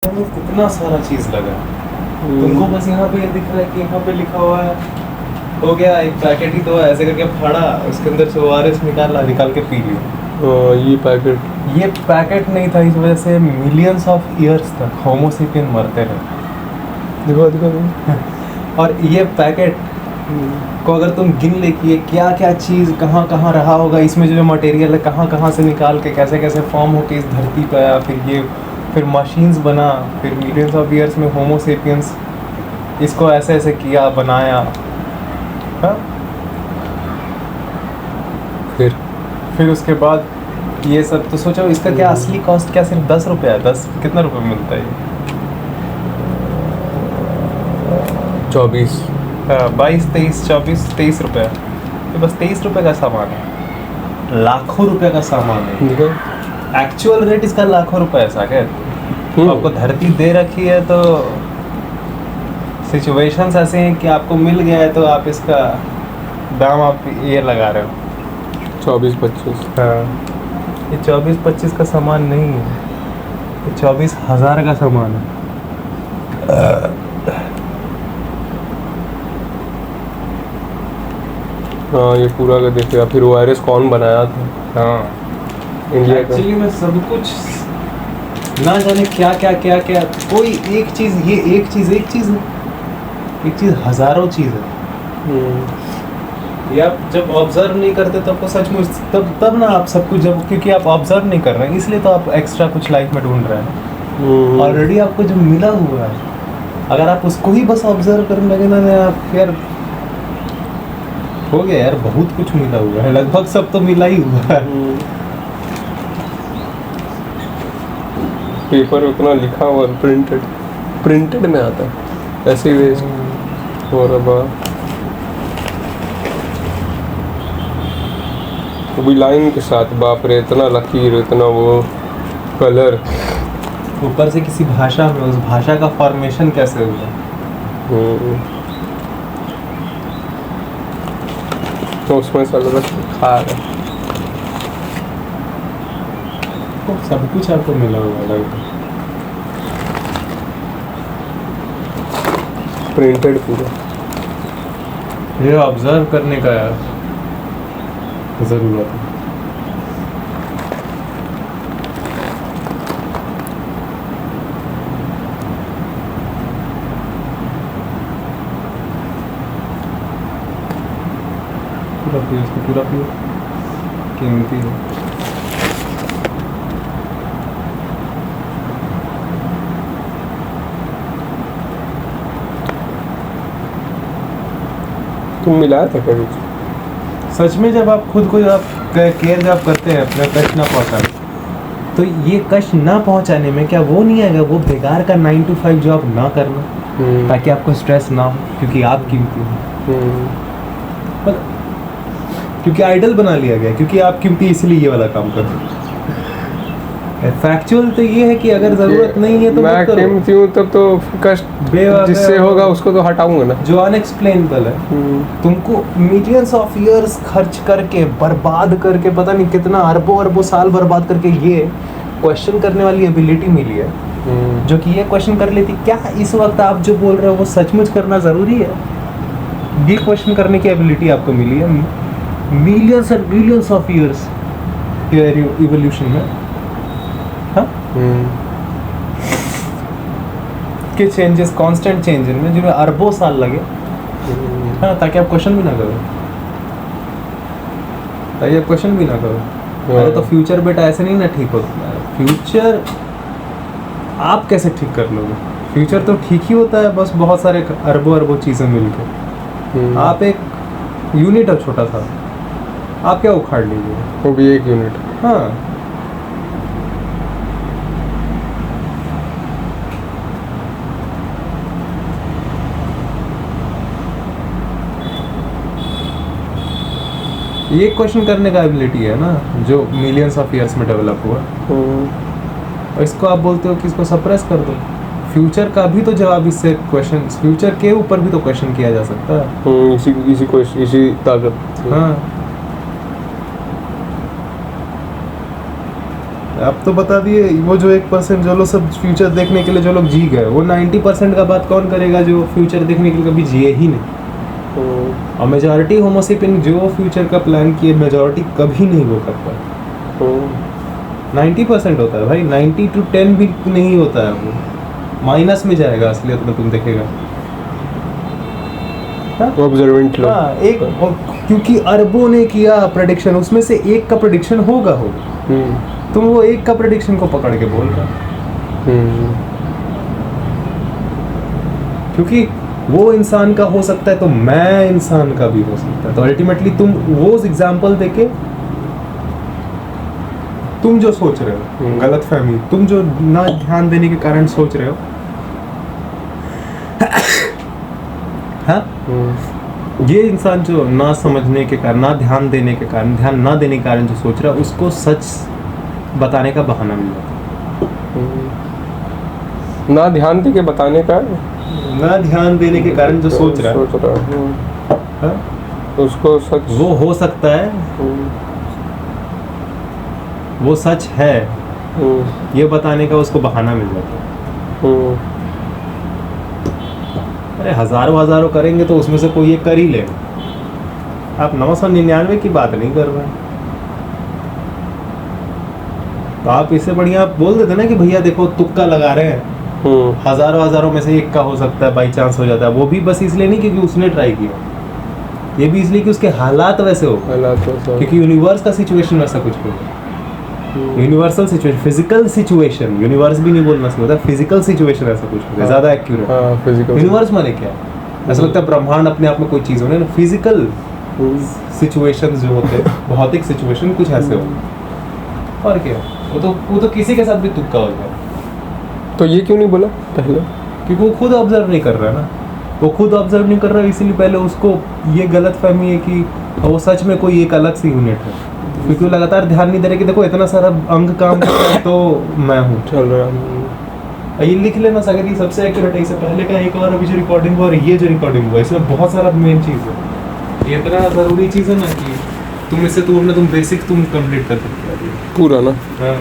में कितना सारा चीज लगा है। तुमको बस यहाँ पे ये दिख रहा है कि यहाँ पे लिखा हुआ है, हो गया एक पैकेट ही तो है, ऐसे करके फाड़ा, उसके अंदर से ओआरएस निकाल के पी लिया। ये पैकेट नहीं था, इस वजह से मिलियंस ऑफ ईयर्स तक होमोसेपियन मरते रहे। देखो और ये पैकेट को अगर तुम गिन ले कि ये क्या क्या चीज़ कहाँ कहाँ रहा होगा, इसमें जो मटेरियल है कहाँ कहाँ से निकाल के कैसे कैसे फॉर्म होके इस धरती पे आया, फिर मशीन्स बना, फिर मिलियंस ऑफ ईयर्स में होमोसेपियंस इसको ऐसे ऐसे किया, बनाया। हाँ, फिर उसके बाद ये सब तो सोचो, इसका क्या असली कॉस्ट क्या सिर्फ 10 रुपये है? 10 कितना रुपये मिलता है ये? 24 22 23 24 23 रुपये। ये बस 23 रुपये का सामान है, लाखों रुपए का सामान है। एक्चुअल रेट इसका लाखों रुपए है सागर। तो आपको धरती दे रखी है तो सिचुएशंस ऐसे हैं कि आपको मिल गया है तो आप इसका दाम आप ये लगा रहे हो 24-25। हाँ, ये 24-25 का सामान नहीं है, ये 24,000 का सामान है। हाँ, ये पूरा का देखिए। फिर वायरस कौन बनाया था? हाँ, इंडिया का। एक्चुअली में सब कुछ ना जाने क्या क्या क्या क्या, कोई एक चीज़, ये एक चीज़ है, एक चीज़ हज़ारों चीज़ है। ये आप जब ऑब्जर्व नहीं करते तब तो सचमुच तब ना आप सब कुछ, जब क्योंकि आप ऑब्जर्व नहीं कर रहे हैं इसलिए तो आप एक्स्ट्रा कुछ लाइफ में ढूंढ रहे हैं। ऑलरेडी आपको जो मिला हुआ है, अगर आप उसको ही बस ऑब्जर्व करने लगे ना आप, यार हो गया यार, बहुत कुछ मिला हुआ है, लगभग सब तो मिला ही हुआ है। पेपर उतना लिखा हुआ प्रिंटेड में आता है, ऐसे ही वेस्ट हो रहा। अभी लाइन के साथ, बाप रे, इतना लकीर, इतना वो कलर, ऊपर से किसी भाषा में उस भाषा का फॉर्मेशन कैसे हुआ। तो उसमें सब खा रहा है। तो सब कुछ आपको मिला हुआ लगभग, प्रिंटेड पूरा। ये ऑब्जर्व करने का ज़रूरत है। पूरा पियो, कीमती है। तुम मिलाया था कभी? सच में जब आप खुद को जब केयर जब करते हैं अपना कष्ट ना पहुंचाने, तो ये कष्ट ना पहुंचाने में क्या वो नहीं आएगा, वो बेकार का 9 to 5 जॉब ना करना, ताकि आपको स्ट्रेस ना हो, क्योंकि आप कीमती हो। क्योंकि आइडल बना लिया गया, क्योंकि आप कीमती इसलिए ये वाला काम कर रहे हो। फैक्चुअल तो ये है कि अगर जरूरत नहीं है तो मैं कीमती हूँ, तब तो कष्ट जिससे होगा उसको तो हटाऊंगा ना, जो अनएक्सप्लेनेबल है। तुमको मिलियंस ऑफ ईयर्स खर्च करके, बर्बाद करके, पता नहीं कितना अरबों साल बर्बाद करके ये क्वेश्चन करने वाली एबिलिटी मिली है, जो कि ये क्वेश्चन कर लेती, क्या इस वक्त आप जो बोल रहे हो वो सचमुच करना जरूरी है? ये क्वेश्चन करने की एबिलिटी आपको मिली है millions and billions of years evolution में। हाँ, के चेंजेस, कांस्टेंट चेंजेस में जिनमें अरबों साल लगे, हाँ, ताकि आप क्वेश्चन भी ना करो, अरे तो फ्यूचर बेटा ऐसे नहीं ना ठीक होता है। फ्यूचर आप कैसे ठीक कर लोगे? फ्यूचर तो ठीक ही होता है बस बहुत सारे अरबों चीज़ें मिलकर। आप एक यूनिट है छोटा सा, आप क्या उखाड़ लीजिए? वो भी एक यूनिट। हाँ, ये क्वेश्चन करने का एबिलिटी है ना, जो मिलियंस ऑफ ईयर्स में डेवलप हुआ, और इसको आप बोलते हो कि इसको सप्रेस कर दो। फ्यूचर का भी तो जवाब इससे, क्वेश्चन फ्यूचर के ऊपर भी तो क्वेश्चन किया जा सकता है। इसी ताकत। हाँ, आप तो बता दिए, वो जो 1% जो लोग सब फ्यूचर देखने के लिए जो लोग जी गए, वो 90% का बात कौन करेगा जो फ्यूचर देखने के लिए कभी जिए ही नहीं। और मेजॉरिटी होमोसेपियन जो फ्यूचर का प्लान किए, मेजॉरिटी कभी नहीं वो कर पाए। 90% होता है भाई, 90 to 10 भी नहीं होता है, वो माइनस में जाएगा असलियत में, तुम देखेगा। ऑब्जर्वेंट लोग। हाँ, एक क्योंकि अरबों ने किया प्रेडिक्शन, उसमें से एक का प्रेडिक्शन होगा। तुम वो एक का प्रेडिक्शन को पकड़ के बोल रहे, क्योंकि वो इंसान का हो सकता है तो मैं इंसान का भी हो सकता है। तो अल्टीमेटली तुम वो एग्जांपल देके तुम जो सोच रहे हो गलत फहमी, तुम जो ना ध्यान देने के कारण सोच रहे हो, हाँ, ये इंसान जो ना समझने के कारण, ना ध्यान देने के कारण, ध्यान ना देने के कारण जो सोच रहा है, उसको सच बताने का बहाना मिल जाता है। ना ध्यान दे के बताने का, ना ध्यान देने के कारण जो सोच रहा है, हाँ? उसको सच वो हो सकता है, वो सच है, ये बताने का उसको बहाना मिल जाता है। अरे हजारों करेंगे तो उसमें से कोई एक कर ही लेगा। आप 999 की बात नहीं कर रहे हैं, तो आप इससे बढ़िया आप बोल देते ना कि भैया देखो तुक्का लगा रहे हैं, हजारों में से एक का हो सकता है, बाई चांस हो जाता है। वो भी बस इसलिए नहीं क्योंकि उसने ट्राई किया, ये भी इसलिए कि उसके हालात वैसे हो, क्योंकि यूनिवर्स का सिचुएशन वैसा कुछ हो, universal situation, physical situation, universe भी नहीं बोलना चाहिए, फिजिकल सिचुएशन ऐसा कुछ होता है, ज्यादा एक्यूरेट। यूनिवर्स माने क्या है? ऐसा लगता है ब्रह्मांड अपने आप में कोई चीज होने, फिजिकल सिचुएशंस जो होते हैं, भौतिक सिचुएशन कुछ ऐसे हो। और क्या, वो तो किसी के साथ भी तुक्का हो जाए। तो ये क्यों नहीं बोला पहले? क्योंकि वो खुद ऑब्जर्व नहीं कर रहा है ना, वो खुद ऑब्जर्व नहीं कर रहा है, इसीलिए पहले उसको ये गलत फहमी है कि वो सच में कोई एक अलग सी यूनिट है, क्योंकि वो लगातार ध्यान नहीं दे रहे कि देखो इतना सारा अंग काम कर रहा है तो मैं हूँ चल रहा। ये लिख लेना सागर, ये सबसे एक्यूरेट है। इससे पहले का एक और अभी जो रिकॉर्डिंग हुआ और ये जो रिकॉर्डिंग हुआ, इसमें बहुत सारा मेन चीज़ है, ये इतना ज़रूरी चीज़ है ना कि तुम बेसिक तुम कंप्लीट कर सकते हो पूरा ना। हाँ।